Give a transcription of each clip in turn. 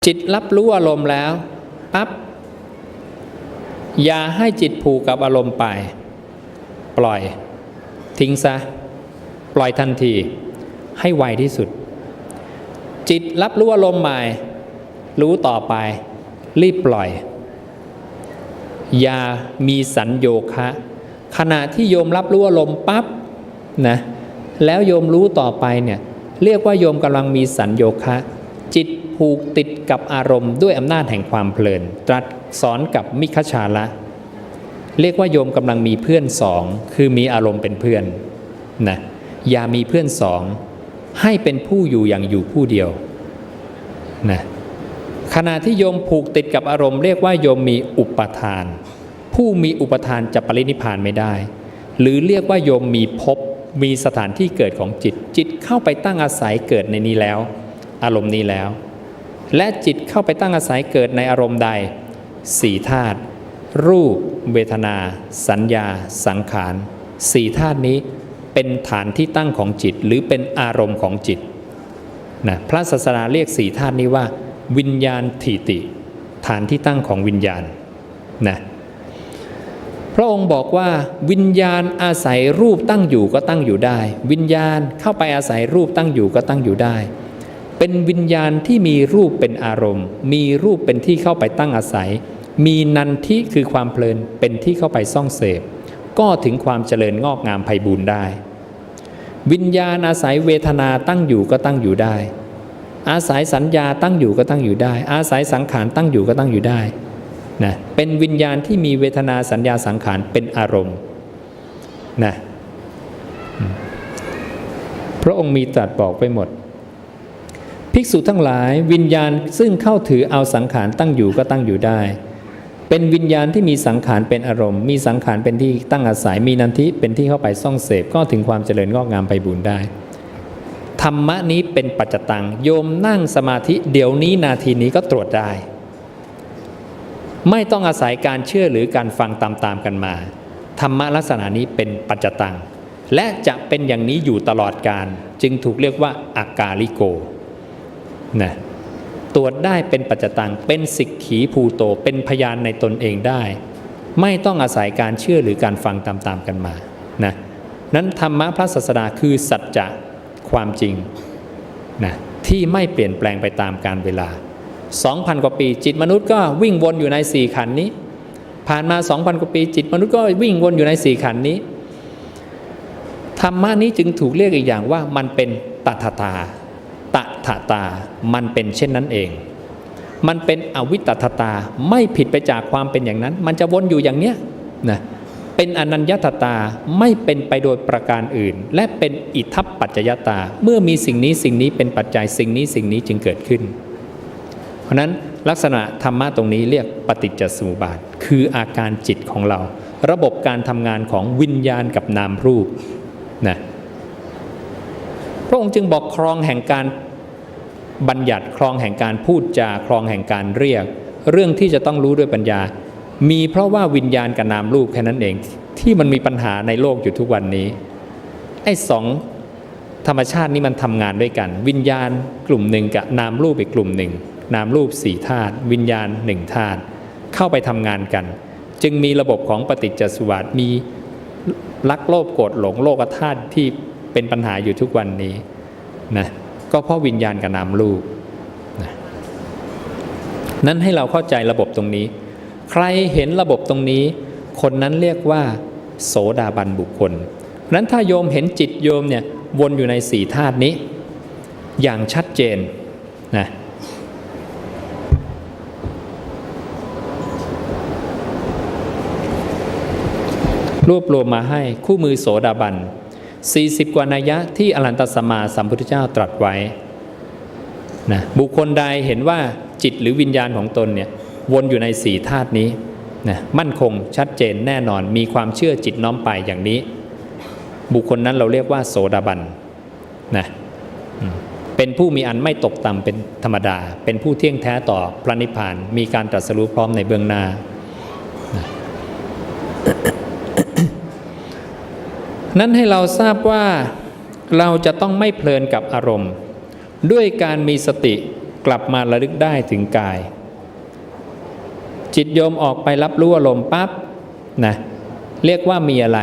จิตรับรู้อารมณ์แล้วปั๊บอย่าให้จิตผูกกับอารมณ์ไปปล่อยทิ้งซะปล่อยทันทีให้ไวที่สุดจิตรับรู้อารมณ์ใหม่รู้ต่อไปรีบปล่อยอย่ามีสัญโยคะขณะที่โยมรับรู้อารมณ์ปั๊บนะแล้วโยมรู้ต่อไปเนี่ยเรียกว่าโยมกำลังมีสัญโยคะจิตผูกติดกับอารมณ์ด้วยอำนาจแห่งความเพลินตรัสสอนกับมิคชาละเรียกว่าโยมกำลังมีเพื่อนสองคือมีอารมณ์เป็นเพื่อนนะอย่ามีเพื่อนสองให้เป็นผู้อยู่อย่างอยู่ผู้เดียวนะขณะที่โยมผูกติดกับอารมณ์เรียกว่าโยมมีอุปทานผู้มีอุปทานจะปรินิพพานไม่ได้หรือเรียกว่าโยมมีภพมีสถานที่เกิดของจิตจิตเข้าไปตั้งอาศัยเกิดในนี้แล้วอารมณ์นี้แล้วและจิตเข้าไปตั้งอาศัยเกิดในอารมณ์ใดสี่ธาตุรูปเวทนาสัญญาสังขารสี่ธาตุนี้เป็นฐานที่ตั้งของจิตหรือเป็นอารมณ์ของจิตนะพระศาสดาเรียกสี่ธาตุนี้ว่าวิญญาณถิติฐานที่ตั้งของวิญญาณนะพระองค์บอกว่าวิญญาณอาศัยรูปตั้งอยู่ก็ตั้งอยู่ได้วิญญาณเข้าไปอาศัยรูปตั้งอยู่ก็ตั้งอยู่ได้เป็นวิญญาณที่มีรูปเป็นอารมณ์มีรูปเป็นที่เข้าไปตั้งอาศัยมีนันทิคือความเพลินเป็นที่เข้าไปซ่องเสพก็ถึงความเจริญงอกงามไพบูลย์ได้วิญญาณอาศัยเวทนาตั้งอยู่ก็ตั้งอยู่ได้อาศัยสัญญาตั้งอยู่ก็ตั้งอยู่ได้อาศัยสังขารตั้งอยู่ก็ตั้งอยู่ได้นะเป็นวิญญาณที่มีเวทนาสัญญาสังขารเป็นอารมณ์นะพระองค์มีตรัสบอกไปหมดภิกษุทั้งหลายวิญญาณซึ่งเข้าถือเอาสังขารตั้งอยู่ก็ตั้งอยู่ได้เป็นวิญญาณที่มีสังขารเป็นอารมณ์มีสังขารเป็นที่ตั้งอาศัยมีนันทิเป็นที่เข้าไปซ่องเสพก็ถึงความเจริญงอกงามไพบูลย์ได้ธรรมะนี้เป็นปัจจตังโยมนั่งสมาธิเดี๋ยวนี้นาทีนี้ก็ตรวจได้ไม่ต้องอาศัยการเชื่อหรือการฟังตามๆกันมาธรรมะลักษณะนี้เป็นปัจจตังและจะเป็นอย่างนี้อยู่ตลอดกาลจึงถูกเรียกว่าอากาลิโกนะตรวจได้เป็นปัจจตังเป็นสิกขีภูโตเป็นพยานในตนเองได้ไม่ต้องอาศัยการเชื่อหรือการฟังตามๆกันมานะนั้นธรรมะพระศาสดาคือสัจจะความจริงนะที่ไม่เปลี่ยนแปลงไปตามกาลเวลา 2,000 กว่าปีจิตมนุษย์ก็วิ่งวนอยู่ในสี่ขันธ์นี้ผ่านมา 2,000 กว่าปีจิตมนุษย์ก็วิ่งวนอยู่ในสี่ขันธ์นี้ธรรมะนี้จึงถูกเรียกอีกอย่างว่ามันเป็นตถามันเป็นเช่นนั้นเองมันเป็นอวิตตถาไม่ผิดไปจากความเป็นอย่างนั้นมันจะวนอยู่อย่างเนี้ยนะเป็นอนัญญตตาไม่เป็นไปโดยประการอื่นและเป็นอิทัปปัจจยตาเมื่อมีสิ่งนี้เป็นปัจจัยสิ่งนี้จึงเกิดขึ้นเพราะนั้นลักษณะธรรมะตรงนี้เรียกปฏิจจสมุปบาทคืออาการจิตของเราระบบการทำงานของวิญญาณกับนามรูปนะพระองค์จึงบอกครองแห่งการบัญญัติครองแห่งการพูดจาครองแห่งการเรียกเรื่องที่จะต้องรู้ด้วยปัญญามีเพราะว่าวิญญาณกับนามรูปแค่นั้นเองที่มันมีปัญหาในโลกอยู่ทุกวันนี้ไอ้สองธรรมชาตินี้มันทำงานด้วยกันวิญญาณกลุ่มหนึ่งกับนามรูปอีกกลุ่มหนึ่งนามรูปสี่ธาตุวิญญาณหนึ่งธาตุเข้าไปทำงานกันจึงมีระบบของปฏิจจสมุปบาทมีรักโลภโกรธหลงโลกธาตุที่เป็นปัญหาอยู่ทุกวันนี้นะก็เพราะวิญญาณกับนามรูปนะนั้นให้เราเข้าใจระบบตรงนี้ใครเห็นระบบตรงนี้คนนั้นเรียกว่าโสดาบันบุคคลนั้นถ้าโยมเห็นจิตโยมเนี่ยวนอยู่ในสี่ธาตุนี้อย่างชัดเจนนะรวบรวมมาให้คู่มือโสดาบัน40 กว่านัยยะที่อรหันตสัมมาสัมพุทธเจ้าตรัสไว้นะบุคคลใดเห็นว่าจิตหรือวิญญาณของตนเนี่ยวนอยู่ในสี่ธาตุนี้นะมั่นคงชัดเจนแน่นอนมีความเชื่อจิตน้อมไปอย่างนี้บุคคลนั้นเราเรียกว่าโสดาบันนะเป็นผู้มีอันไม่ตกต่ำเป็นธรรมดาเป็นผู้เที่ยงแท้ต่อพระนิพพานมีการตรัสรู้พร้อมในเบื้องหน้านะ นั้นให้เราทราบว่าเราจะต้องไม่เพลินกับอารมณ์ด้วยการมีสติ กลับมาระลึกได้ถึงกายจิตโยมออกไปรับรู้อารมณ์ปั๊บนะเรียกว่ามีอะไร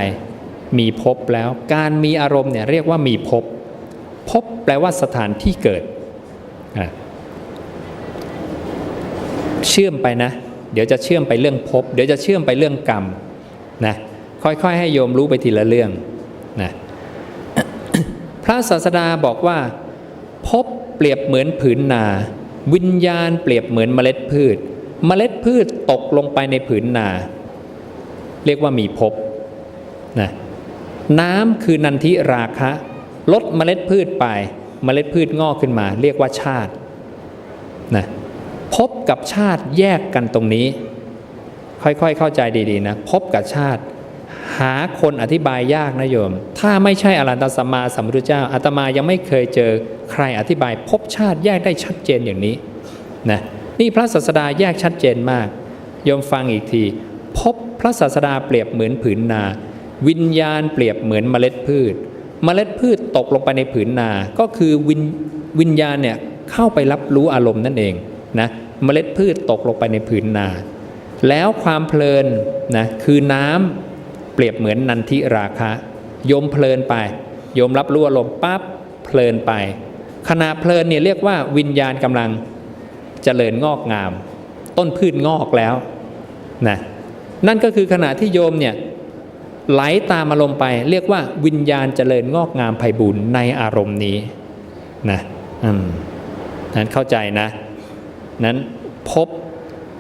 มีภพแล้วการมีอารมณ์เนี่ยเรียกว่ามีภพภพแปลว่าสถานที่เกิดเชื่อมไปนะเดี๋ยวจะเชื่อมไปเรื่องภพเดี๋ยวจะเชื่อมไปเรื่องกรรมนะค่อยๆให้โยมรู้ไปทีละเรื่องนะ พระศาสดาบอกว่าภพเปรียบเหมือนผืนนาวิญญาณเปรียบเหมือนเมล็ดพืชเมล็ดพืชตกลงไปในผืนนาเรียกว่ามีภพนะน้ำคือนันทิราคะลดเมล็ดพืชไปเมล็ดพืชงอกขึ้นมาเรียกว่าชาตินะภพกับชาติแยกกันตรงนี้ค่อยๆเข้าใจดีๆนะภพกับชาติหาคนอธิบายยากนะโยมถ้าไม่ใช่อรหันตสัมมาสัมพุทธเจ้าอาตมายังไม่เคยเจอใครอธิบายภพชาติแยกได้ชัดเจนอย่างนี้นะนี่พระศาสดาแยกชัดเจนมากโยมฟังอีกทีภพพระศาสดาเปรียบเหมือนผืนนาวิญญาณเปรียบเหมือนเมล็ดพืชเมล็ดพืชตกลงไปในผืนนาก็คือวิญญาณเนี่ยเข้าไปรับรู้อารมณ์นั่นเองนะเมล็ดพืชตกลงไปในผืนนาแล้วความเพลินนะคือน้ำเปรียบเหมือนนันทิราคะโยมเพลินไปโยมรับรู้อารมณ์ปั๊บเพลินไปขณะเพลินเนี่ยเรียกว่าวิญญาณกำลังเจริญงอกงามต้นพืชงอกแล้วนะนั่นก็คือขณะที่โยมเนี่ยไหลตามอารมณ์ไปเรียกว่าวิญญาณเจริญงอกงามไพบูลย์ในอารมณ์นี้นะนั้นเข้าใจนะนั้นพบ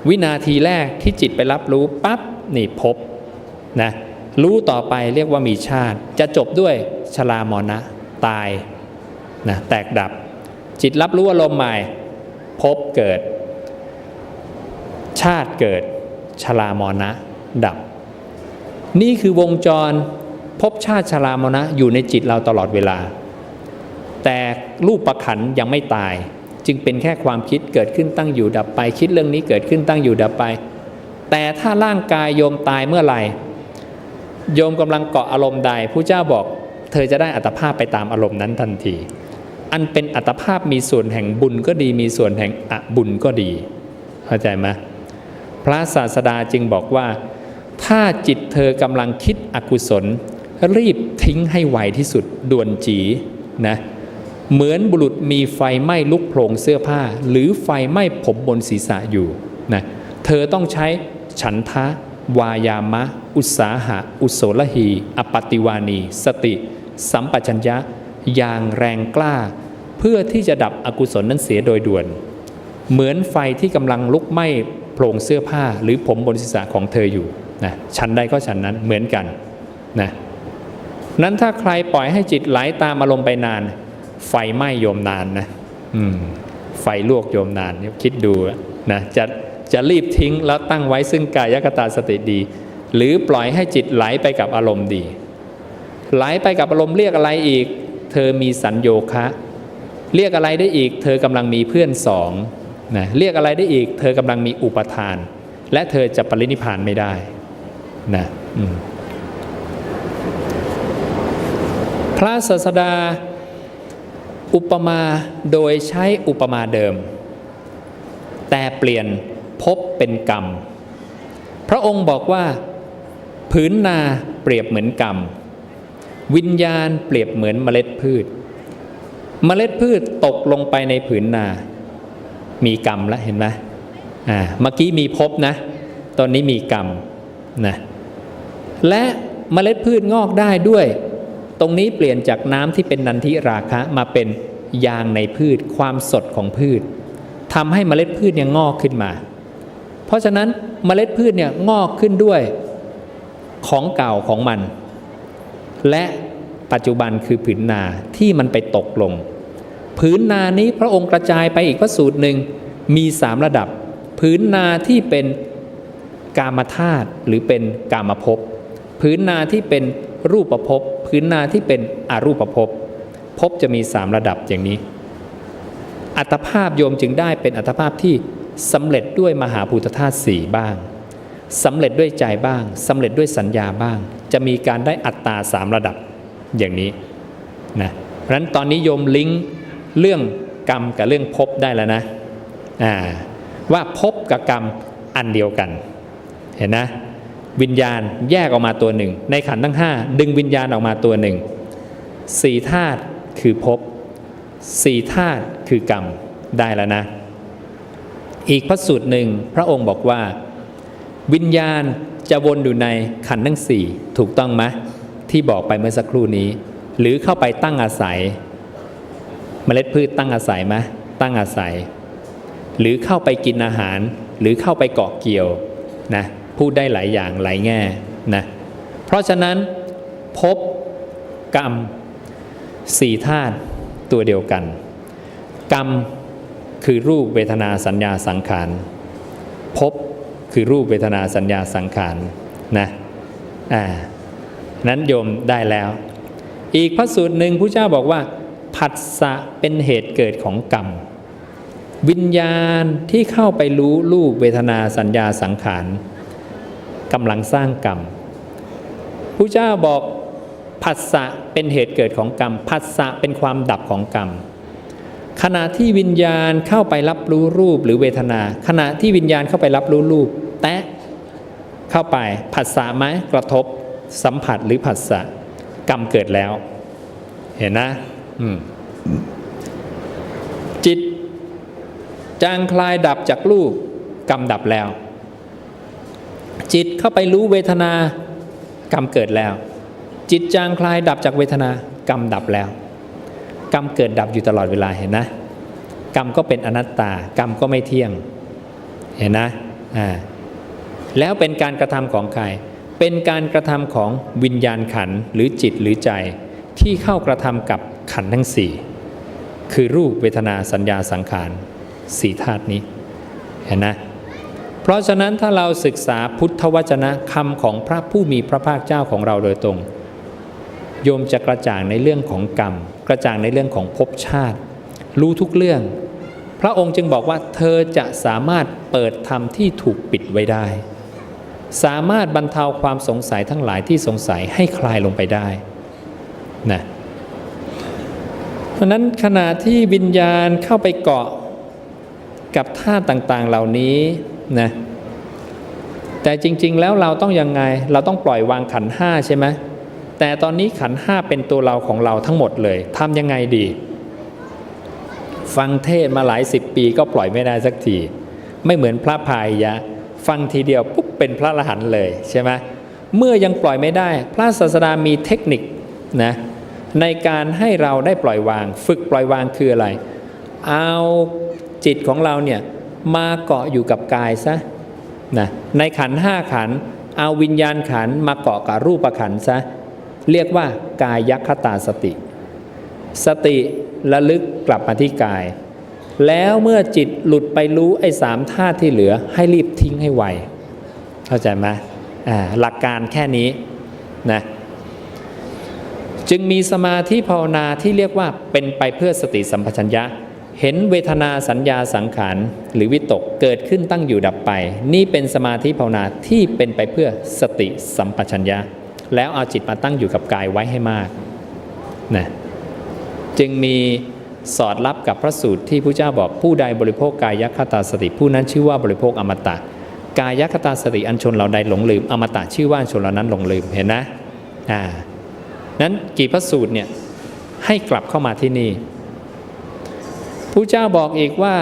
วินาทีแรกที่จิตไปรับรู้ปั๊บนี่พบนะรู้ต่อไปเรียกว่ามีชาติจะจบด้วยชรามรณะตายนะแตกดับจิตรับรู้อารมณ์ใหม่พบเกิดชาติเกิดชรามรณะดับนี่คือวงจรภพชาติชรามรณะอยู่ในจิตเราตลอดเวลาแต่รูปขันธ์ยังไม่ตายจึงเป็นแค่ความคิดเกิดขึ้นตั้งอยู่ดับไปคิดเรื่องนี้เกิดขึ้นตั้งอยู่ดับไปแต่ถ้าร่างกายโยมตายเมื่อไหร่โยมกำลังเกาะอารมณ์ใดผู้เจ้าบอกเธอจะได้อัตภาพไปตามอารมณ์นั้นทันทีอันเป็นอัตภาพมีส่วนแห่งบุญก็ดีมีส่วนแห่งอบุญก็ดีเข้าใจไหมพระศาสดาจึงบอกว่าถ้าจิตเธอกำลังคิดอกุศลรีบทิ้งให้ไวที่สุดด่วนจีนะเหมือนบุรุษมีไฟไหม้ลุกโผล่เสื้อผ้าหรือไฟไหม้ผมบนศีรษะอยู่นะเธอต้องใช้ฉันทะวายามะอุตสาหะอุโสลหีอปฏิวานีสติสัมปชัญญะอย่างแรงกล้าเพื่อที่จะดับอกุศลนั้นเสียโดยด่วนเหมือนไฟที่กำลังลุกไหม้โผล่เสื้อผ้าหรือผมบนศีรษะของเธออยู่นะฉันใดก็ฉันนั้นเหมือนกันนะนั้นถ้าใครปล่อยให้จิตไหลตามอารมณ์ไปนานไฟไหม้โยมนานนะไฟลวกโยมนานคิดดูนะจะรีบทิ้งแล้วตั้งไว้ซึ่งกายคตาสติดีหรือปล่อยให้จิตไหลไปกับอารมณ์ดีไหลไปกับอารมณ์เรียกอะไรอีกเธอมีสัญโยคะเรียกอะไรได้อีกเธอกำลังมีเพื่อนสองนะเรียกอะไรได้อีกเธอกำลังมีอุปทานและเธอจะปรินิพพานไม่ได้นะพระศาสดาอุปมาโดยใช้อุปมาเดิมแต่เปลี่ยนภพเป็นกรรมพระองค์บอกว่าผืนนาเปรียบเหมือนกรรมวิญญาณเปรียบเหมือนเมล็ดพืชเมล็ดพืชตกลงไปในผืนนามีกรรมแล้วเห็นไหมเมื่อกี้มีภพนะตอนนี้มีกรรมนะและเมล็ดพืชงอกได้ด้วยตรงนี้เปลี่ยนจากน้ำที่เป็นนันทิราคะมาเป็นยางในพืชความสดของพืชทำให้เมล็ดพืชเนี่ยงอกขึ้นมาเพราะฉะนั้นเมล็ดพืชเนี่ยงอกขึ้นด้วยของเก่าของมันและปัจจุบันคือผืนนาที่มันไปตกลงผืนนานี้พระองค์กระจายไปอีกพระสูตรหนึ่งมี3ระดับผืนนาที่เป็นกามธาตุหรือเป็นกามภพผืนนาที่เป็นรูปภพผืนนาที่เป็นอรูปภพภพจะมี3ระดับอย่างนี้อัตภาพโยมจึงได้เป็นอัตภาพที่สำเร็จด้วยมหาภูตธาตุ4บ้างสำเร็จด้วยใจบ้างสำเร็จด้วยสัญญาบ้างจะมีการได้อัตตา3ระดับอย่างนี้นะเพราะฉะนั้นตอนนี้โยมลิงก์เรื่องกรรมกับเรื่องภพได้แล้วนะ ว่าภพกับกรรมอันเดียวกันเห็นนะวิญญาณแยกออกมาตัวหนึ่งในขันธ์ทั้ง5ดึงวิญญาณออกมาตัวหนึ่ง4ธาตุคือภพ4ธาตุคือกรรมได้แล้วนะอีกพระสูตรหนึ่งพระองค์บอกว่าวิญญาณจะวนอยู่ในขันธ์ทั้ง4ถูกต้องไหมที่บอกไปเมื่อสักครู่นี้หรือเข้าไปตั้งอาศัยเมล็ดพืชตั้งอาศัยไหมตั้งอาศัยหรือเข้าไปกินอาหารหรือเข้าไปเกาะเกี่ยวนะพูดได้หลายอย่างหลายแง่นะเพราะฉะนั้นภพกรรม4ธาตุตัวเดียวกันกรรมคือรูปเวทนาสัญญาสังขารภพคือรูปเวทนาสัญญาสังขารนะนั้นโยมได้แล้วอีกพระสูตรหนึ่งพระเจ้าบอกว่าผัสสะเป็นเหตุเกิดของกรรมวิญญาณที่เข้าไปรู้รูปเวทนาสัญญาสังขารกำลังสร้างกรรมพระเจ้าบอกผัสสะเป็นเหตุเกิดของกรรมผัสสะเป็นความดับของกรรมขณะที่วิญญาณเข้าไปรับรู้รูปหรือเวทนาขณะที่วิญญาณเข้าไปรับรู้รูปแตะเข้าไปผัสสะไหมกระทบสัมผัสหรือผัสสะกรรมเกิดแล้วเห็นนะจิตจางคลายดับจากรูปกรรมดับแล้วจิตเข้าไปรู้เวทนากรรมเกิดแล้วจิตจางคลายดับจากเวทนากรรมดับแล้วกรรมเกิดดับอยู่ตลอดเวลาเห็นนะกรรมก็เป็นอนัตตากรรมก็ไม่เที่ยงเห็นนะแล้วเป็นการกระทำของใครเป็นการกระทำของวิญญาณขันธ์หรือจิตหรือใจที่เข้ากระทำกับขันธ์ทั้ง4คือรูปเวทนาสัญญาสังขาร4ธาตุนี้เห็นนะเพราะฉะนั้นถ้าเราศึกษาพุทธวจนะคำของพระผู้มีพระภาคเจ้าของเราโดยตรงโยมจะกระจ่างในเรื่องของกรรมกระจ่างในเรื่องของภพชาติรู้ทุกเรื่องพระองค์จึงบอกว่าเธอจะสามารถเปิดธรรมที่ถูกปิดไว้ได้สามารถบรรเทาความสงสัยทั้งหลายที่สงสัยให้คลายลงไปได้นะเพราะนั้นขณะที่วิญญาณเข้าไปเกาะกับธาตุต่างๆเหล่านี้นะแต่จริงๆแล้วเราต้องยังไงเราต้องปล่อยวางขันธ์5ใช่ไหมแต่ตอนนี้ขันธ์5เป็นตัวเราของเราทั้งหมดเลยทำยังไงดีฟังเทศมาหลาย10 ปีก็ปล่อยไม่ได้สักทีไม่เหมือนพระพายยะฟังทีเดียวปุ๊บเป็นพระอรหันต์เลยใช่ไหมเมื่อยังปล่อยไม่ได้พระศาสดามีเทคนิคนะในการให้เราได้ปล่อยวางฝึกปล่อยวางคืออะไรเอาจิตของเราเนี่ยมาเกาะอยู่กับกายซะนะในขันธ์5ขันธ์เอาวิญญาณขันธ์มาเกาะกับรูปขันธ์ซะเรียกว่ากายคตาสติสติระลึกกลับมาที่กายแล้วเมื่อจิตหลุดไปรู้ไอ้3ธาตุที่เหลือให้รีบทิ้งให้ไวเข้าใจไหมหลักการแค่นี้นะจึงมีสมาธิภาวนาที่เรียกว่าเป็นไปเพื่อสติสัมปชัญญะเห็นเวทนาสัญญาสังขารหรือวิตกเกิดขึ้นตั้งอยู่ดับไปนี่เป็นสมาธิภาวนาที่เป็นไปเพื่อสติสัมปชัญญะแล้วเอาจิตมาตั้งอยู่กับกายไว้ให้มากนะจึงมีสอดรับกับพระสูตรที่พระเจ้าบอกผู้ใดบริโภคกายคตาสติผู้นั้นชื่อว่าบริโภคอมตะกายคตาสติอันชนเหล่าใดหลงลืมอมตะชื่อว่าชนเหล่านั้นหลงลืมเห็นนะนั้นกี่พระสูตรเนี่ยให้กลับเข้ามาที่นี่พระเจ้าบอกอีกว่า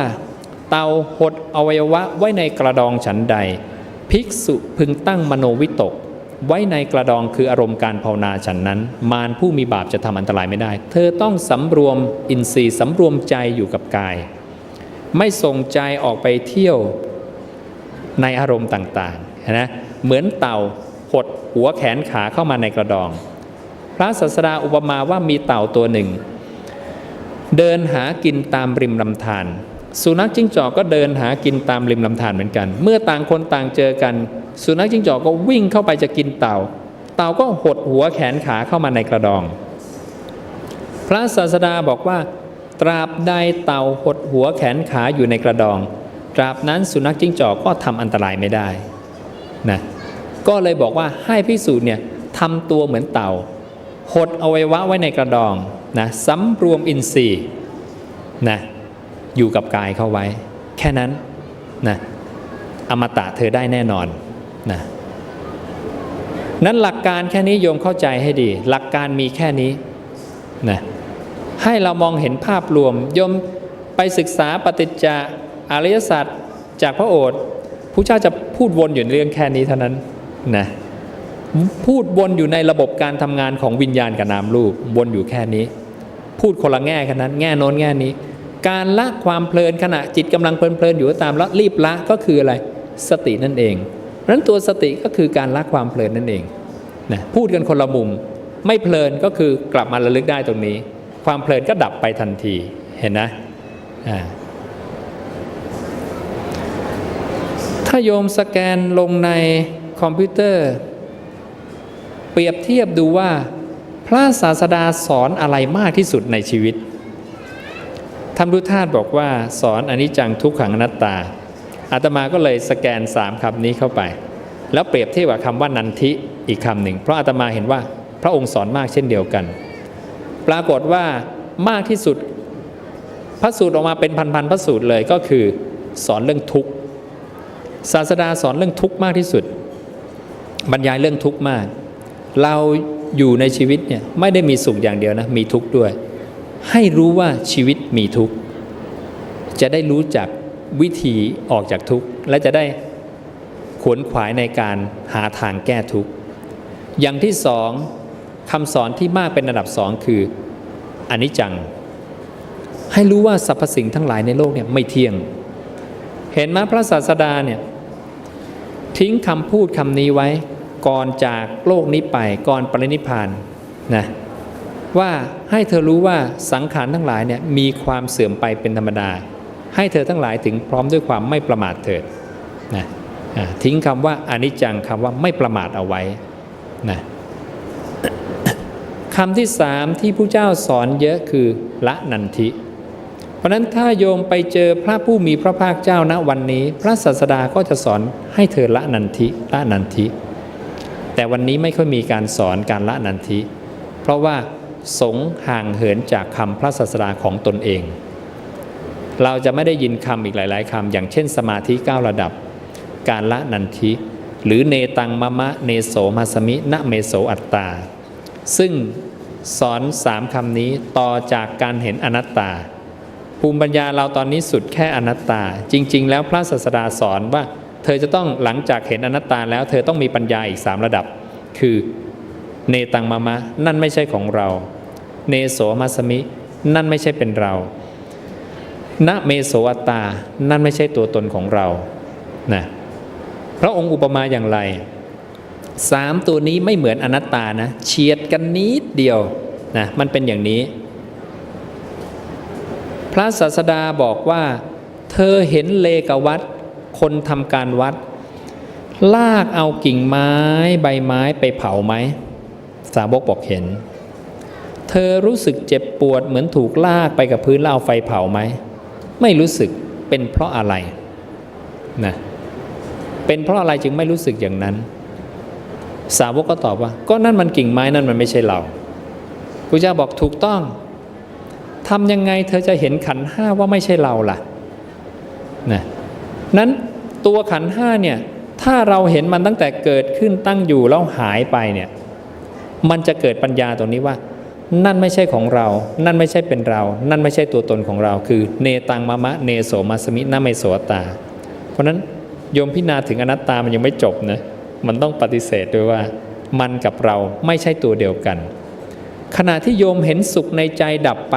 เตาหดอวัยวะไว้ในกระดองฉันใดภิกษุพึงตั้งมโนวิตกไว้ในกระดองคืออารมณ์การภาวนาฉันนั้นมารผู้มีบาปจะทำอันตรายไม่ได้เธอต้องสำรวมอินทรีย์สำรวมใจอยู่กับกายไม่ส่งใจออกไปเที่ยวในอารมณ์ต่างๆนะเหมือนเต่าหดหัวแขนขาเข้ามาในกระดองพระศาสดาอุปมาว่ามีเต่าตัวหนึ่งเดินหากินตามริมลำธารสุนัขจิ้งจอกก็เดินหากินตามริมลำธารเหมือนกันเมื่อต่างคนต่างเจอกันสุนัขจิ้งจอกก็วิ่งเข้าไปจะกินเต่าเต่าก็หดหัวแขนขาเข้ามาในกระดองพระศาสดาบอกว่าตราบใดเต่าหดหัวแขนขาอยู่ในกระดองตราบนั้นสุนัขจิ้งจอกก็ทำอันตรายไม่ได้นะก็เลยบอกว่าให้ภิกษุเนี่ยทำตัวเหมือนเต่าหดอวัยวะไว้ในกระดองนะสำรวมอินทรีย์นะอยู่กับกายเข้าไว้ แค่นั้นนะอมตะเธอได้แน่นอนนะนั้นหลักการแค่นี้โยมเข้าใจให้ดีหลักการมีแค่นี้นะให้เรามองเห็นภาพรวมโยมไปศึกษาปฏิจจาอริยสัจจากพระโอษฐ์พระเจ้าจะพูดวนอยู่ในเรื่องแค่นี้เท่านั้นนะพูดวนอยู่ในระบบการทำงานของวิญญาณกับนามรูปวนอยู่แค่นี้พูดคนละแง่แค่นั้นแง่โน้นแง่นี้การละความเพลินขณะจิตกำลังเพลินอยู่ก็ตามแล้วรีบละก็คืออะไรสตินั่นเองเพราะฉะนั้นตัวสติก็คือการละความเพลินนั่นเองนะพูดกันคนละมุมไม่เพลินก็คือกลับมาระลึกได้ตรงนี้ความเพลินก็ดับไปทันทีเห็นนะถ้าโยมสแกนลงในคอมพิวเตอร์เปรียบเทียบดูว่าพระศาสดาสอนอะไรมากที่สุดในชีวิตธรรมรุธาตุบอกว่าสอนอนิจจังทุกขังอนัตตาอาตมาก็เลยสแกน3คำนี้เข้าไปแล้วเปรียบเทียบกับคำว่านันทิอีกคำหนึ่งเพราะอาตมาเห็นว่าพระองค์สอนมากเช่นเดียวกันปรากฏว่ามากที่สุดพระสูตรออกมาเป็นพันๆพระสูตรเลยก็คือสอนเรื่องทุกข์ศาสดาสอนเรื่องทุกข์มากที่สุดบรรยายเรื่องทุกข์มากเราอยู่ในชีวิตเนี่ยไม่ได้มีสุขอย่างเดียวนะมีทุกข์ด้วยให้รู้ว่าชีวิตมีทุกข์จะได้รู้จักวิธีออกจากทุกข์และจะได้ขวนขวายในการหาทางแก้ทุกข์อย่างที่สองคำสอนที่มากเป็นระดับ2คืออนิจจังให้รู้ว่าสรรพสิ่งทั้งหลายในโลกเนี่ยไม่เที่ยงเห็นไหมพระศาสดาเนี่ยทิ้งคำพูดคำนี้ไว้ก่อนจากโลกนี้ไปก่อนปรินิพพานนะว่าให้เธอรู้ว่าสังขารทั้งหลายเนี่ยมีความเสื่อมไปเป็นธรรมดาให้เธอทั้งหลายถึงพร้อมด้วยความไม่ประมาทเถิดนะทิ้งคำว่าอนิจจังคำว่าไม่ประมาทเอาไว้นะคำที่3ที่พระเจ้าสอนเยอะคือละนันทิเพราะนั้นถ้าโยมไปเจอพระผู้มีพระภาคเจ้าณวันนี้พระศาสดาก็จะสอนให้เธอละนันทิละนันทิแต่วันนี้ไม่ค่อยมีการสอนการละนันทิเพราะว่าสงฆ์ห่างเหินจากคำพระศาสดาของตนเองเราจะไม่ได้ยินคำอีกหลายๆคำอย่างเช่นสมาธิ9ระดับการละนันทิหรือเนตังมะมะเนโสมาสมินะเมโสอัตตาซึ่งสอน3คำนี้ต่อจากการเห็นอนัตตาภูมิปัญญาเราตอนนี้สุดแค่อนัตตาจริงๆแล้วพระศาสดาสอนว่าเธอจะต้องหลังจากเห็นอนัตตาแล้วเธอต้องมีปัญญาอีก3ระดับคือเนตังมะมะนั่นไม่ใช่ของเราเนโสมาสมินั่นไม่ใช่เป็นเรานะเมโสอัตตานั่นไม่ใช่ตัวตนของเรานะพระองค์อุปมาอย่างไร3ตัวนี้ไม่เหมือนอนัตตานะเฉียดกันนิดเดียวนะมันเป็นอย่างนี้พระศาสดาบอกว่าเธอเห็นเลกวัฏคนทำการวัดลากเอากิ่งไม้ใบไม้ไปเผาไหมสาวกบอกเห็นเธอรู้สึกเจ็บปวดเหมือนถูกลากไปกับพื้นแล้วเอาไฟเผาไหมไม่รู้สึกเป็นเพราะอะไรนะเป็นเพราะอะไรจึงไม่รู้สึกอย่างนั้นสาวกก็ตอบว่าก็นั่นมันกิ่งไม้นั่นมันไม่ใช่เราพระเจ้าบอกถูกต้องทำยังไงเธอจะเห็นขันธ์5ว่าไม่ใช่เราล่ะนะนั้นตัวขันธ์5เนี่ยถ้าเราเห็นมันตั้งแต่เกิดขึ้นตั้งอยู่แล้วหายไปเนี่ยมันจะเกิดปัญญาตรงนี้ว่านั่นไม่ใช่ของเรานั่นไม่ใช่เป็นเรานั่นไม่ใช่ตัวตนของเราคือเนตังมะมะเนโสมาสมินะเมโสอัตตาเพราะนั้นโยมพิจารณาถึงอนัตตามันยังไม่จบนะมันต้องปฏิเสธด้วยว่ามันกับเราไม่ใช่ตัวเดียวกันขณะที่โยมเห็นสุขในใจดับไป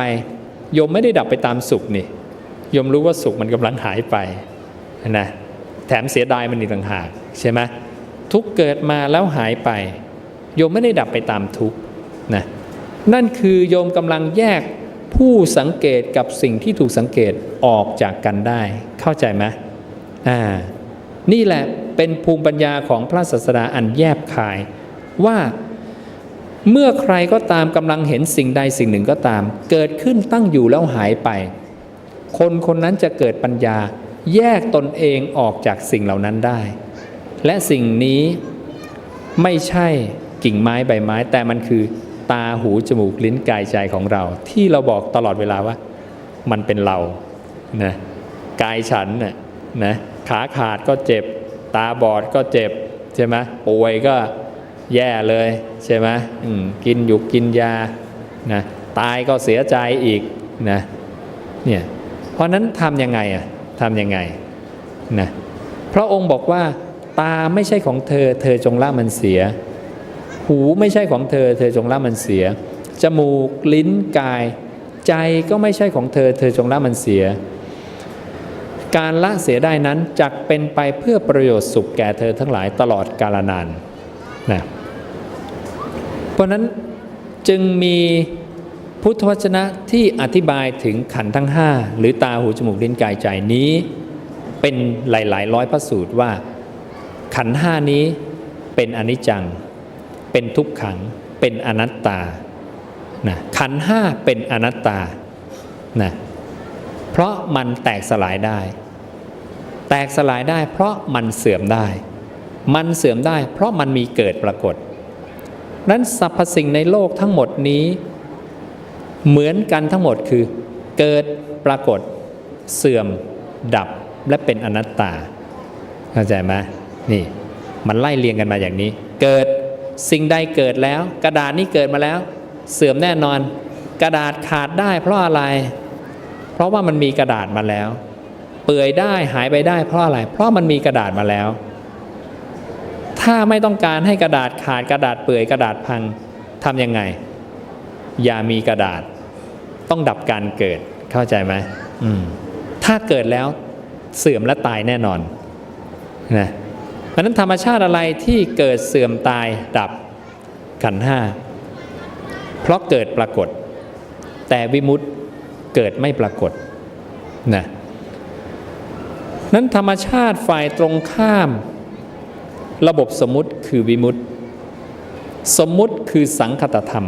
โยมไม่ได้ดับไปตามสุขนี่โยมรู้ว่าสุขมันกำลังหายไปนะแถมเสียดายมันอีกต่างหากใช่ไหมทุกเกิดมาแล้วหายไปโยมไม่ได้ดับไปตามทุกนะนั่นคือโยมกำลังแยกผู้สังเกตกับสิ่งที่ถูกสังเกตออกจากกันได้เข้าใจไหมนี่แหละเป็นภูมิปัญญาของพระศาสดาอันแยบคายว่าเมื่อใครก็ตามกำลังเห็นสิ่งใดสิ่งหนึ่งก็ตามเกิดขึ้นตั้งอยู่แล้วหายไปคนคนนั้นจะเกิดปัญญาแยกตนเองออกจากสิ่งเหล่านั้นได้และสิ่งนี้ไม่ใช่กิ่งไม้ใบไม้แต่มันคือตาหูจมูกลิ้นกายใจของเราที่เราบอกตลอดเวลาว่ามันเป็นเรานะ กายฉันน่ะนะขาขาดก็เจ็บตาบอดก็เจ็บใช่ไหมป่วยก็แย่เลยใช่ไหมกินหยุกกินยานะตายก็เสียใจอีกนะเนี่ยเพราะนั้นทำยังไงทำยังไงนะพระองค์บอกว่าตาไม่ใช่ของเธอเธอจงละมันเสียหูไม่ใช่ของเธอเธอจงละมันเสียจมูกลิ้นกายใจก็ไม่ใช่ของเธอเธอจงละมันเสียการละเสียได้นั้นจักเป็นไปเพื่อประโยชน์สุขแก่เธอทั้งหลายตลอดกาลนานนะเพราะนั้นจึงมีพุทธวจนะที่อธิบายถึงขันธ์ทั้ง5หรือตาหูจมูกลิ้นกายใจนี้เป็นหลายๆร้อยพระสูตรว่าขันธ์5นี้เป็นอนิจจังเป็นทุกขังเป็นอนัตตานะขันธ์5เป็นอนัตตานะเพราะมันแตกสลายได้แตกสลายได้เพราะมันเสื่อมได้มันเสื่อมได้เพราะมันมีเกิดปรากฏนั้นสรรพสิ่งในโลกทั้งหมดนี้เหมือนกันทั้งหมดคือเกิดปรากฏเสื่อมดับและเป็นอนัตตาเข้าใจไหมนี่มันไล่เรียงกันมาอย่างนี้เกิดสิ่งใดเกิดแล้วกระดาษนี้เกิดมาแล้วเสื่อมแน่นอนกระดาษขาดได้เพราะอะไรเพราะว่ามันมีกระดาษมาแล้วเปื่อยได้หายไปได้เพราะอะไรเพราะมันมีกระดาษมาแล้วถ้าไม่ต้องการให้กระดาษขาดกระดาษเปื่อยกระดาษพังทำยังไงอย่ามีกระดาษต้องดับการเกิดเข้าใจไหมถ้าเกิดแล้วเสื่อมและตายแน่นอนนะเพราะฉะนั้นธรรมชาติอะไรที่เกิดเสื่อมตายดับขันธ์5เพราะเกิดปรากฏแต่วิมุตติเกิดไม่ปรากฏนะนั้นธรรมชาติฝ่ายตรงข้ามระบบสมมุติคือวิมุตติสมมุติคือสังคตธรรม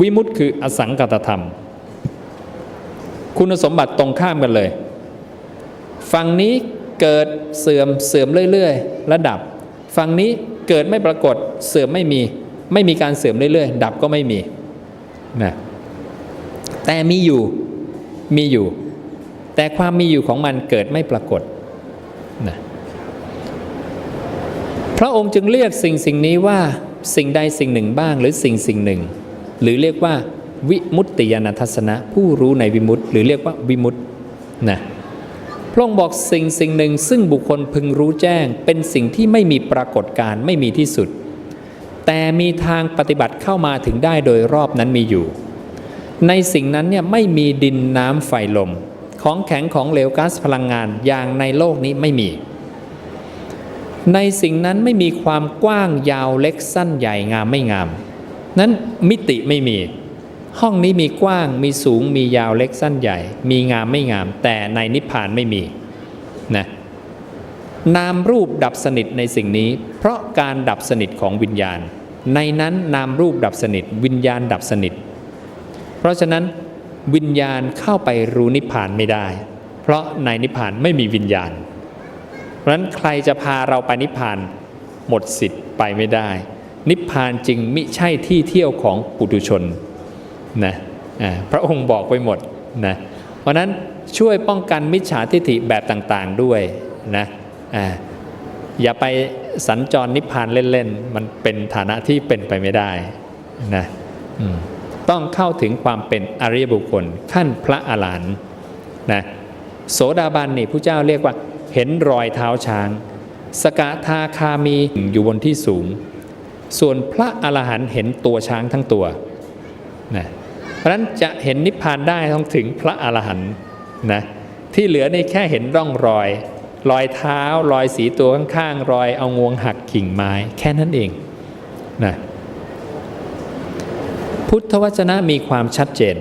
วิมุตติคืออสังคตธรรมคุณสมบัติตรงข้ามกันเลยฝั่งนี้เกิดเสื่อมเรื่อยๆและดับฝั่งนี้เกิดไม่ปรากฏเสื่อมไม่มีการเสื่อมเรื่อยๆดับก็ไม่มีนะแต่มีอยู่แต่ความมีอยู่ของมันเกิดไม่ปรากฏนะพระองค์จึงเรียกสิ่งนี้ว่าสิ่งใดสิ่งหนึ่งบ้างหรือสิ่งหนึ่งหรือเรียกว่าวิมุตติญาณทัสสนะผู้รู้ในวิมุตติหรือเรียกว่าวิมุตตินะพระองค์บอกสิ่งหนึ่งซึ่งบุคคลพึงรู้แจ้งเป็นสิ่งที่ไม่มีปรากฏการณ์ไม่มีที่สุดแต่มีทางปฏิบัติเข้ามาถึงได้โดยรอบนั้นมีอยู่ในสิ่งนั้นเนี่ยไม่มีดินน้ำไฟลมของแข็งของเหลวก๊าซพลังงานอย่างในโลกนี้ไม่มีในสิ่งนั้นไม่มีความกว้างยาวเล็กสั้นใหญ่งามไม่งามนั้นมิติไม่มีห้องนี้มีกว้างมีสูงมียาวเล็กสั้นใหญ่มีงามไม่งามแต่ในนิพพานไม่มีนะนามรูปดับสนิทในสิ่งนี้เพราะการดับสนิทของวิญญาณในนั้นนามรูปดับสนิทวิญญาณดับสนิทเพราะฉะนั้นวิญญาณเข้าไปรู้นิพพานไม่ได้เพราะในนิพพานไม่มีวิญญาณเพราะฉะนั้นใครจะพาเราไปนิพพานหมดสิทธิ์ไปไม่ได้นิพพานจึงมิใช่ที่เที่ยวของปุถุชนนะพระองค์บอกไปหมดนะเพราะนั้นช่วยป้องกันมิจฉาทิฏฐิแบบต่างๆด้วยนะอย่าไปสัญจรนิพพานเล่นๆมันเป็นฐานะที่เป็นไปไม่ได้นะต้องเข้าถึงความเป็นอริยบุคคลขั้นพระอรหันต์นะโสดาบันนี่พระเจ้าเรียกว่าเห็นรอยเท้าช้างสกทาคามีอยู่บนที่สูงส่วนพระอรหันต์เห็นตัวช้างทั้งตัวนะเพราะฉะนั้นจะเห็นนิพพานได้ต้องถึงพระอรหันต์นะที่เหลือนี่แค่เห็นร่องรอยเท้ารอยสีตัวข้างๆรอยเอางวงหักกิ่งไม้แค่นั้นเองนะพุทธวจนะมีความชัดเจน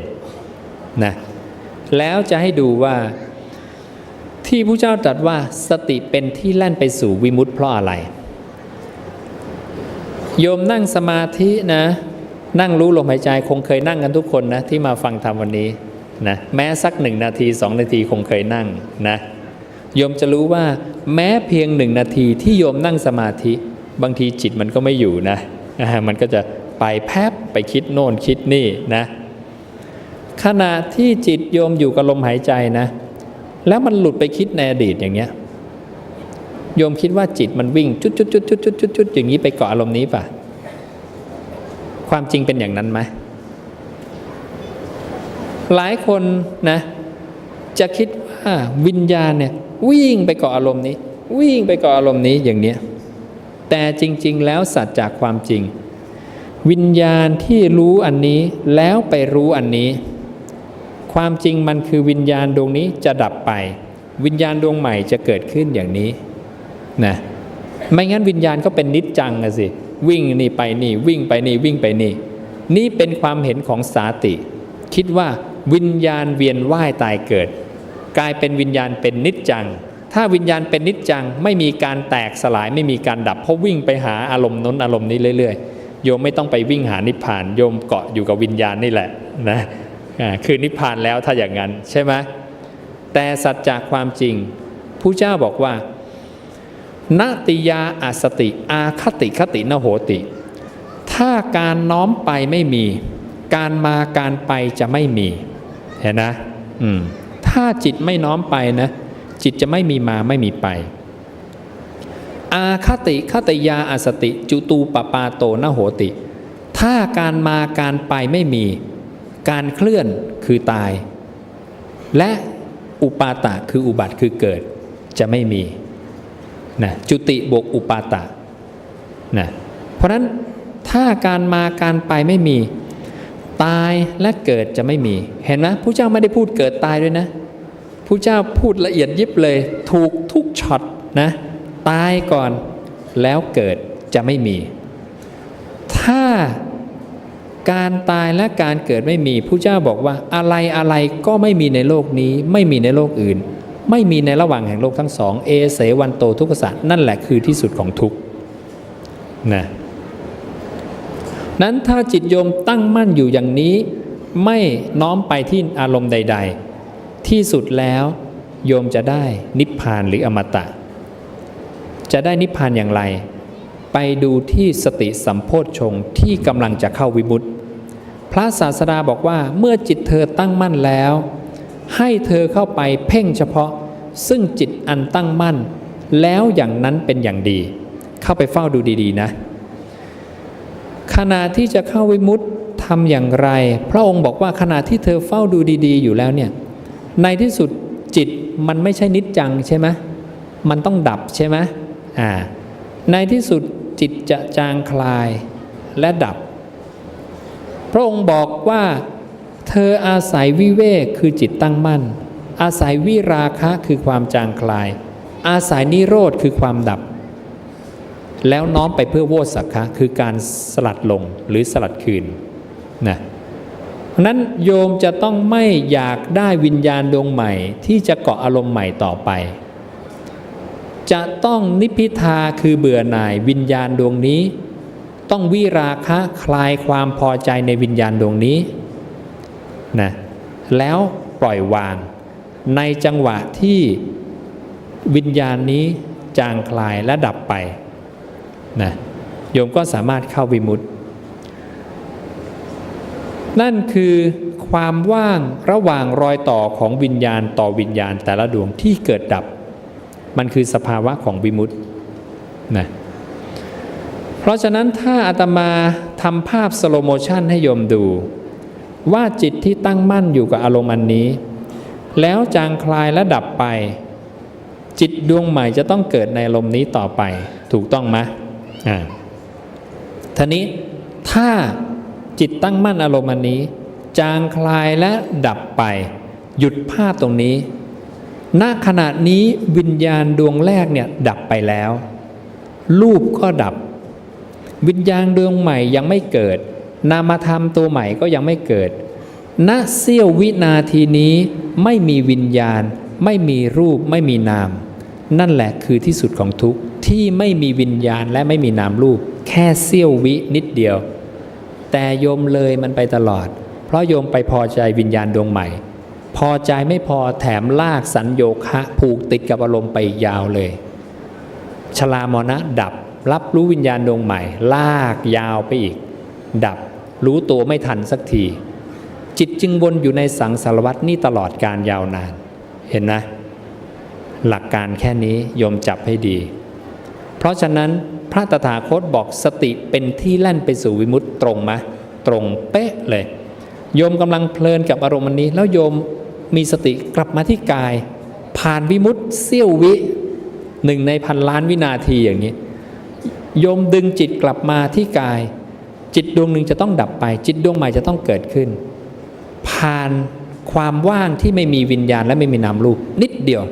นะแล้วจะให้ดูว่าที่พระเจ้าตรัสว่าสติเป็นที่แล่นไปสู่วิมุตติเพราะอะไรโยมนั่งสมาธินะนั่งรู้ลมหายใจคงเคยนั่งกันทุกคนนะที่มาฟังธรรมวันนี้นะแม้สัก1 นาที2 นาทีคงเคยนั่งนะโยมจะรู้ว่าแม้เพียง1 นาทีที่โยมนั่งสมาธิบางทีจิตมันก็ไม่อยู่นะมันก็จะไปแพบไปคิดโน่นคิดนี่นะขณะที่จิตโยมอยู่กับลมหายใจนะ แล้วมันหลุดไปคิดในอดีตอย่างเงี้ยโยมคิดว่าจิตมันวิ่งจุดอย่างนี้ไปเกาะอารมณ์นี้ป่ะความจริงเป็นอย่างนั้นไหมหลายคนนะจะคิดว่าวิญญาณเนี่ยวิ่งไปเกาะอารมณ์นี้วิ่งไปเกาะอารมณ์นี้อย่างเนี้ยแต่จริงๆแล้วสัจจากความจริงวิญญาณที่รู้อันนี้แล้วไปรู้อันนี้ความจริงมันคือวิญญาณดวงนี้จะดับไปวิญญาณดวงใหม่จะเกิดขึ้นอย่างนี้นะไม่งั้นวิญญาณก็เป็นนิจจังอะสิวิ่งนี่ไปนี่วิ่งไปนี่วิ่งไปนี่นี่เป็นความเห็นของสาติคิดว่าวิญญาณเวียนว่ายตายเกิดกลายเป็นวิญญาณเป็นนิจจังถ้าวิญญาณเป็นนิจจังไม่มีการแตกสลายไม่มีการดับเพราะวิ่งไปหาอารมณ์น้นอารมณ์นี้เรื่อยๆโยมไม่ต้องไปวิ่งหานิพพานโยมเกาะอยู่กับวิญญาณนี่แหละนะคือนิพพานแล้วถ้าอย่างนั้นใช่ไหมแต่สัจจากความจริงผู้เจ้าบอกว่านาติยาอสติอาคติคตินโหติถ้าการน้อมไปไม่มีการมาการไปจะไม่มีเห็นนะถ้าจิตไม่น้อมไปนะจิตจะไม่มีมาไม่มีไปอาคติคติยาอสติจุตูปปาโตนโหติถ้าการมาการไปไม่มีการเคลื่อนคือตายและอุปาตะคืออุบัติคือเกิดจะไม่มีนะจุติบวกอุปาตะนะเพราะนั้นถ้าการมาการไปไม่มีตายและเกิดจะไม่มีเห็นไหมผู้เจ้าไม่ได้พูดเกิดตายด้วยนะผู้เจ้าพูดละเอียดยิบเลยถูกทุกช็อตนะตายก่อนแล้วเกิดจะไม่มีถ้าการตายและการเกิดไม่มีผู้เจ้าบอกว่าอะไรก็ไม่มีในโลกนี้ไม่มีในโลกอื่นไม่มีในระหว่างแห่งโลกทั้งสองเอเสวันโตทุกขสัตว์นั่นแหละคือที่สุดของทุกข์นะนั้นถ้าจิตโยมตั้งมั่นอยู่อย่างนี้ไม่น้อมไปที่อารมณ์ใดๆที่สุดแล้วโยมจะได้นิพพานหรืออมตะจะได้นิพพานอย่างไรไปดูที่สติสัมโพชฌงค์ที่กำลังจะเข้าวิมุตติพระศาสดาบอกว่าเมื่อจิตเธอตั้งมั่นแล้วให้เธอเข้าไปเพ่งเฉพาะซึ่งจิตอันตั้งมั่นแล้วอย่างนั้นเป็นอย่างดีเข้าไปเฝ้าดูดีๆนะขณะที่จะเข้าวิมุตติทำอย่างไรพระองค์บอกว่าขณะที่เธอเฝ้าดูดีๆอยู่แล้วเนี่ยในที่สุดจิตมันไม่ใช่นิจจังใช่ไหมมันต้องดับใช่ไหมในที่สุดจิตจะจางคลายและดับพระองค์บอกว่าเธออาศัยวิเวกคือจิตตั้งมั่นอาศัยวิราคะคือความจางคลายอาศัยนิโรธคือความดับแล้วน้อมไปเพื่อโวสักขะคือการสลัดลงหรือสลัดคืนนะเพราะนั้นโยมจะต้องไม่อยากได้วิญญาณดวงใหม่ที่จะเกาะอารมณ์ใหม่ต่อไปจะต้องนิพพิทาคือเบื่อหน่ายวิญญาณดวงนี้ต้องวิราคะคลายความพอใจในวิญญาณดวงนี้นะแล้วปล่อยวางในจังหวะที่วิญญาณนี้จางคลายและดับไปนะโยมก็สามารถเข้าวิมุตตินั่นคือความว่างระหว่างรอยต่อของวิญญาณต่อวิญญาณแต่ละดวงที่เกิดดับมันคือสภาวะของวิมุตตินะเพราะฉะนั้นถ้าอาตมาทำภาพสโลโมชันให้โยมดูว่าจิตที่ตั้งมั่นอยู่กับอารมณ์อันนี้แล้วจางคลายและดับไปจิตดวงใหม่จะต้องเกิดในอารมณ์นี้ต่อไปถูกต้องไหมทีนี้ถ้าจิตตั้งมั่นอารมณ์อันนี้จางคลายและดับไปหยุดภาพตรงนี้ณขณะนี้วิญญาณดวงแรกเนี่ยดับไปแล้วรูปก็ดับวิญญาณดวงใหม่ยังไม่เกิดนามธรรมตัวใหม่ก็ยังไม่เกิดณเสี้ยววินาทีนี้ไม่มีวิญญาณไม่มีรูปไม่มีนามนั่นแหละคือที่สุดของทุกข์ที่ไม่มีวิญญาณและไม่มีนามรูปแค่เสี้ยววินิดเดียวแต่โยมเลยมันไปตลอดเพราะโยมไปพอใจวิญญาณดวงใหม่พอใจไม่พอแถมลากสัญโยคะผูกติดกับอารมณ์ไปยาวเลยชรามรณะดับรับรู้วิญญาณดวงใหม่ลากยาวไปอีกดับรู้ตัวไม่ทันสักทีจิตจึงวนอยู่ในสังสารวัฏนี่ตลอดการยาวนานเห็นนะ หลักการแค่นี้โยมจับให้ดี เพราะฉะนั้นพระตถาคตบอกสติเป็นที่แล่นไปสู่วิมุตติตรงไหมตรงเป๊ะเลยโยมกำลังเพลินกับอารมณ์นี้แล้วโยมมีสติกลับมาที่กายผ่านวิมุตติเสี้ยววิหนึ่งในพันล้านวินาทีอย่างนี้โยมดึงจิตกลับมาที่กายจิตดวงหนึ่งจะต้องดับไปจิตดวงใหม่จะต้องเกิดขึ้นผ่านความว่างที่ไม่มีวิญญาณและไม่มีนามรูปนิดเดียว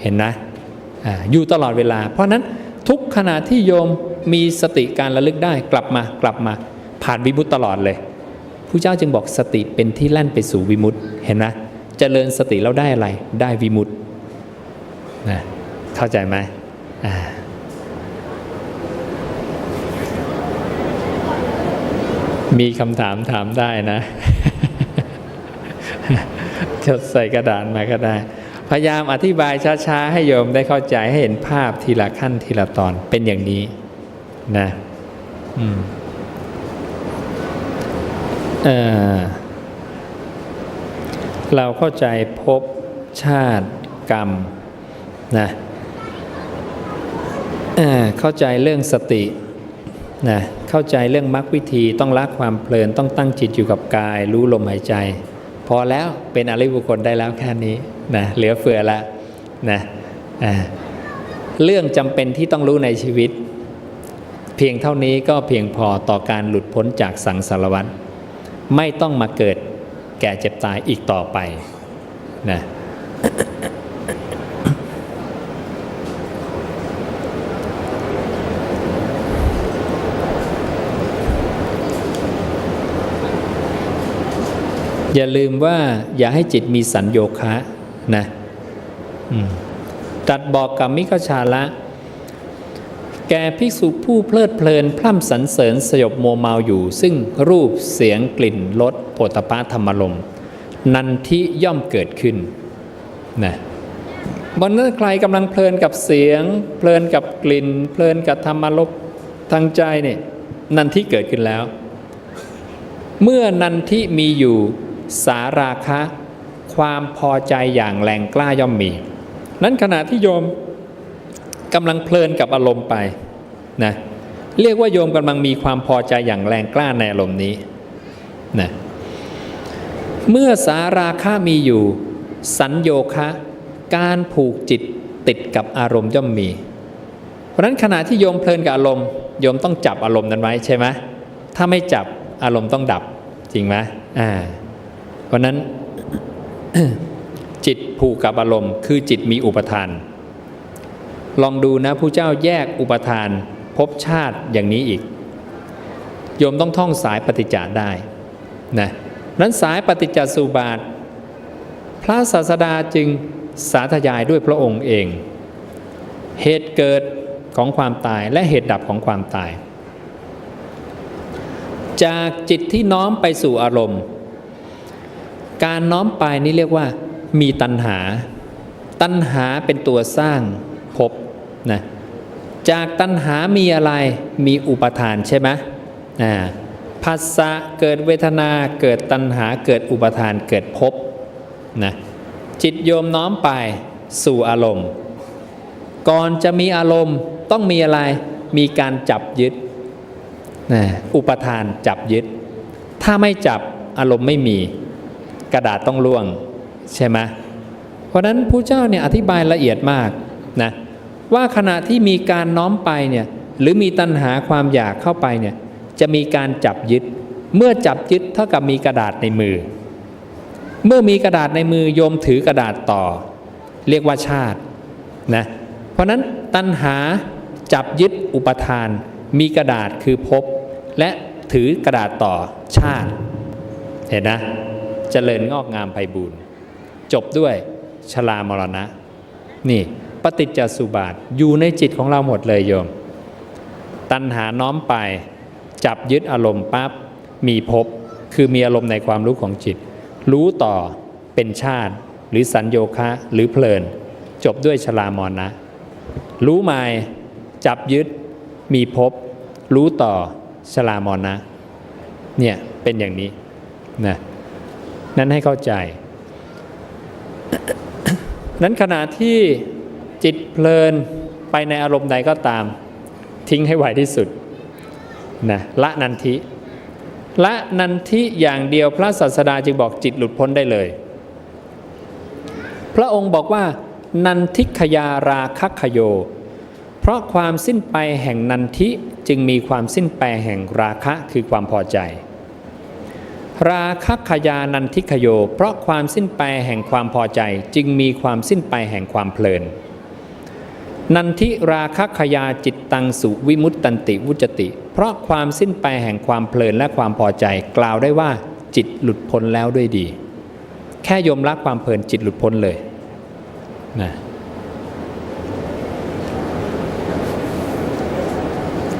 เห็นนะอยู่ตลอดเวลาเพราะนั้นทุกขณะที่โยมมีสติการระลึกได้กลับมาผ่านวิมุตติตลอดเลยผู้เจ้าจึงบอกสติเป็นที่แล่นไปสู่วิมุตติเห็นนะเจริญสติแล้วได้อะไรได้วิมุตตินะเข้าใจไหมมีคำถามถามได้นะ จดใส่กระดาษมาก็ได้พยายามอธิบายช้าๆให้โยมได้เข้าใจให้เห็นภาพทีละขั้นทีละตอนเป็นอย่างนี้นะเราเข้าใจภพชาติกรรมนะเข้าใจเรื่องสตินะเข้าใจเรื่องมรรควิธีต้องละความเพลินต้องตั้งจิตอยู่กับกายรู้ลมหายใจพอแล้วเป็นอริยบุคคลได้แล้วแค่นี้นะเหลือเฟือละนะเรื่องจำเป็นที่ต้องรู้ในชีวิตเพียงเท่านี้ก็เพียงพอต่อการหลุดพ้นจากสังสารวัฏไม่ต้องมาเกิดแก่เจ็บตายอีกต่อไปนะอย่าลืมว่าอย่าให้จิตมีสัญโยคะนะตรัสบอกกับมิคชาละแก่ภิกษุผู้เพลิดเพลินพร่ำสรรเสริญสยบโมเมาอยู่ซึ่งรูปเสียงกลิ่นรสโผฏฐัพพะธรรมารมณ์นันทิย่อมเกิดขึ้นนะบนนั้นใครกำลังเพลินกับเสียงเพลินกับกลิ่นเพลินกับธรรมารมณ์ทางใจเนี่ยนันทิเกิดขึ้นแล้วเมื่อนันทิมีอยู่สาราคะความพอใจอย่างแรงกล้าย่อมมีนั้นขณะที่โยมกำลังเพลินกับอารมณ์ไปนะเรียกว่าโยมกำลังมีความพอใจอย่างแรงกล้าในอารมณ์นี้นะเมื่อสาราคะมีอยู่สัญโยคะการผูกจิตติดกับอารมณ์ย่อมมีเพราะฉะนั้นขณะที่โยมเพลินกับอารมณ์โยมต้องจับอารมณ์นั้นไว้ใช่ไหมถ้าไม่จับอารมณ์ต้องดับจริงไหมเพราะนั้น จิตผูกกับอารมณ์คือจิตมีอุปทานลองดูนะผู้เจ้าแยกอุปทานภพชาติอย่างนี้อีกโยมต้องท่องสายปฏิจจ์ได้นะนั้นสายปฏิจจสุบาทพระศาสดาจึงสาธยายด้วยพระองค์เองเหตุเกิดของความตายและเหตุดับของความตายจากจิตที่น้อมไปสู่อารมณ์การน้อมไปนี้เรียกว่ามีตัณหาตัณหาเป็นตัวสร้างภพนะจากตัณหามีอะไรมีอุปทานใช่ไหมผัสสะเกิดเวทนาเกิดตัณหาเกิดอุปทานเกิดภพนะจิตโยมน้อมไปสู่อารมณ์ก่อนจะมีอารมณ์ต้องมีอะไรมีการจับยึดอุปทานจับยึดถ้าไม่จับอารมณ์ไม่มีกระดาษต้องร่วงใช่ไหมเพราะนั้นผู้เจ้าเนี่ยอธิบายละเอียดมากนะว่าขณะที่มีการน้อมไปเนี่ยหรือมีตัณหาความอยากเข้าไปเนี่ยจะมีการจับยึดเมื่อจับยึดเท่ากับมีกระดาษในมือเมื่อมีกระดาษในมือโยมถือกระดาษต่อเรียกว่าชาตินะเพราะนั้นตัณหาจับยึดอุปทานมีกระดาษคือภพและถือกระดาษต่อชาติเห็นนะเจริญงอกงามไพบูรณ์จบด้วยชรามรณะนี่ปฏิจจสุบาทอยู่ในจิตของเราหมดเลยโยมตัณหาน้อมไปจับยึดอารมณ์ปั๊บมีภพคือมีอารมณ์ในความรู้ของจิตรู้ต่อเป็นชาติหรือสัญโยคะหรือเพลินจบด้วยชรามรณะรู้ใหม่จับยึดมีภพรู้ต่อชรามรณะเนี่ยเป็นอย่างนี้นะนั้นให้เข้าใจนั้นขณะที่ จิตเพลินไปในอารมณ์ใดก็ตามทิ้งให้ไวที่สุดนะละนันทิละนันทิอย่างเดียวพระศาสดาจึงบอกจิตหลุดพ้นได้เลยพระองค์บอกว่านันทิขยาราคะขโยเพราะความสิ้นไปแห่งนันทิจึงมีความสิ้นไปแห่งราคะคือความพอใจราคะขยานันทิขโยเพราะความสิ้นไปแห่งความพอใจจึงมีความสิ้นไปแห่งความเพลินนันทิราคะขยาจิตตังสุวิมุตตันติวุจติเพราะความสิ้นไปแห่งความเพลินและความพอใจกล่าวได้ว่าจิตหลุดพ้นแล้วด้วยดีแค่ยอมรับความเพลินจิตหลุดพ้นเลยนะ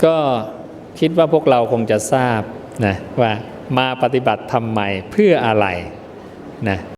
ก็คิดว่าพวกเราคงจะทราบนะว่ามาปฏิบัติทำไมเพื่ออะไรนะ